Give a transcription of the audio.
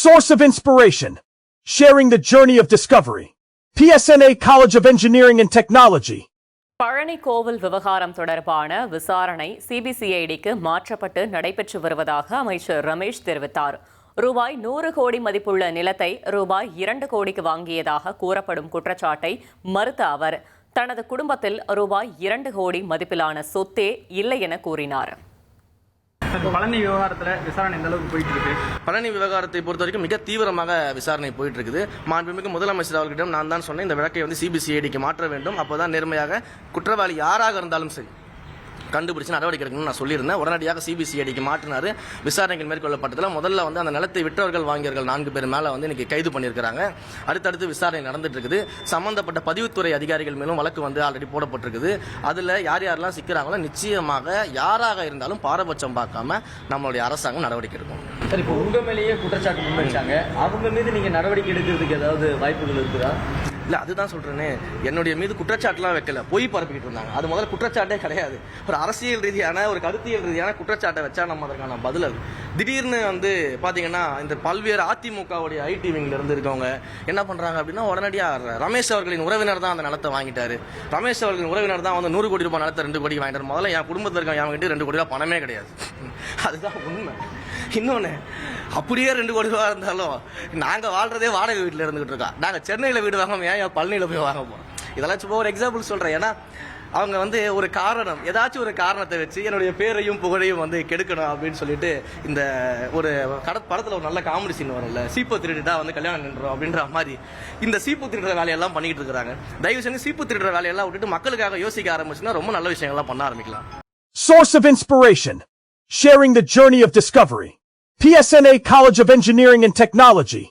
Source of inspiration. Sharing the journey of discovery. PSNA College of Engineering and Technology. Palani கோவில் விவகாரம் தொடர்பான விசாரணை சிபிசிஐடிக்கு மாற்றப்பட்டு நடைபெற்று வருவதாக அமைச்சர் ரமேஷ் தெரிவித்தார். ரூபாய் 100 கோடி மதிப்புள்ள நிலத்தை ரூபாய் 2 கோடிக்கு வாங்கியதாக கூறப்படும் குற்றச்சாட்டை மறுத்த அவர், தனது குடும்பத்தில் ரூபாய் 2 கோடி மதிப்பிலான சொத்தே இல்லை என கூறினார். பழனி விவகாரத்தில் விசாரணை எந்த அளவுக்கு போயிட்டு இருக்கு? பழனி விவகாரத்தை பொறுத்த வரைக்கும் மிக தீவிரமாக விசாரணை போயிட்டு இருக்குது. மாண்புமிகு முதலமைச்சர் அவர்களிடம் நான் தான் சொன்னேன், இந்த வழக்கை வந்து சிபிசிஐடிக்கு மாற்ற வேண்டும். அப்போதான் நேர்மையாக குற்றவாளி யாராக இருந்தாலும் சரி கண்டுபிடிச்சு நடவடிக்கை எடுக்கணும்னு நான் சொல்லியிருந்தேன். உடனடியாக சிபிசிஐடிக்கு மாற்றினார். விசாரணைகள் மேற்கொள்ளப்பட்டதில் முதல்ல வந்து அந்த நிலத்தை விற்றவர்கள் வாங்கியவர்கள் 4 பேர் மேலே வந்து இன்னைக்கு கைது பண்ணியிருக்கிறாங்க. அடுத்தடுத்து விசாரணை நடந்துட்டு இருக்குது. சம்பந்தப்பட்ட பதிவுத்துறை அதிகாரிகள் மேலும் வழக்கு வந்து ஆல்ரெடி போடப்பட்டிருக்குது. அதில் யார் யாரெல்லாம் சிக்கிறாங்களோ நிச்சயமாக யாராக இருந்தாலும் பாரபட்சம் பார்க்காம நம்மளுடைய அரசாங்கம் நடவடிக்கை எடுக்கும். சார், இப்போ உங்க மேலேயே குற்றச்சாட்டு முன்வைச்சாங்க, அவங்க மீது நீங்க நடவடிக்கை எடுக்கிறதுக்கு ஏதாவது வாய்ப்புகள் இருக்குதா? இல்லை, அதுதான் சொல்கிறேனே, என்னுடைய மீது குற்றச்சாட்டுலாம் வைக்கல, பொய் பரப்பிக்கிட்டு இருந்தாங்க. அது முதல்ல குற்றச்சாட்டே கிடையாது. ஒரு அரசியல் ரீதியான ஒரு கருத்தியல் ரீதியான குற்றச்சாட்டை வச்சா நம்ம அதற்கான பதில் அது. திடீர்னு வந்து பார்த்தீங்கன்னா இந்த பல்வேறு அதிமுகவுடைய ஐடி விங்கில் இருந்து இருக்கவங்க என்ன பண்ணுறாங்க அப்படின்னா, உடனடியாக ரமேஷ் அவர்களின் உறவினர் தான் அந்த நிலத்தை வாங்கிட்டாரு. ரமேஷ் அவர்களின் உறவினர் தான் வந்து 100 கோடி ரூபாய் நிலத்தை 2 கோடி வாங்கிட்டார். முதல்ல என் குடும்பத்தில் இருக்க என் 2 கோடி ரூபாய் பணமே கிடையாது. அதுதான் உண்மை. இன்னொன்று, அப்படியே 2 கோடி ரூபா இருந்தாலும் நாங்கள் வாழ்றதே வாடகை வீட்டில் இருந்துகிட்டு இருக்கோம். நாங்கள் சென்னையில் வீடு வாங்காம ஏன் பழனியில் போய் வாங்க போகிறோம்? இதெல்லாம் சும்மா ஒரு எக்ஸாம்பிள் சொல்கிறேன். ஏன்னா அவங்க வந்து ஒரு காரணம், ஏதாச்சும் ஒரு காரணத்தை வச்சு என்னுடைய பேரையும் புகழையும் வந்து கெடுக்கணும் அப்படின்னு சொல்லிட்டு, இந்த ஒரு படத்தில் ஒரு நல்ல காமெடி சீன் வரும்ல, சீப்பு திருடிட்டா வந்து கல்யாணம் நின்றோம் அப்படின்ற மாதிரி இந்த சீப்பு திருடுற வேலையெல்லாம் பண்ணிக்கிட்டு இருக்கிறாங்க. தயவு செஞ்சு சீப்பு திருடுற வேலையெல்லாம் விட்டுட்டு மக்களுக்காக யோசிக்க ஆரம்பிச்சுன்னா ரொம்ப நல்ல விஷயங்கள்லாம் பண்ண ஆரம்பிக்கலாம். Source of inspiration. Sharing the journey of discovery. PSNA College of Engineering and Technology.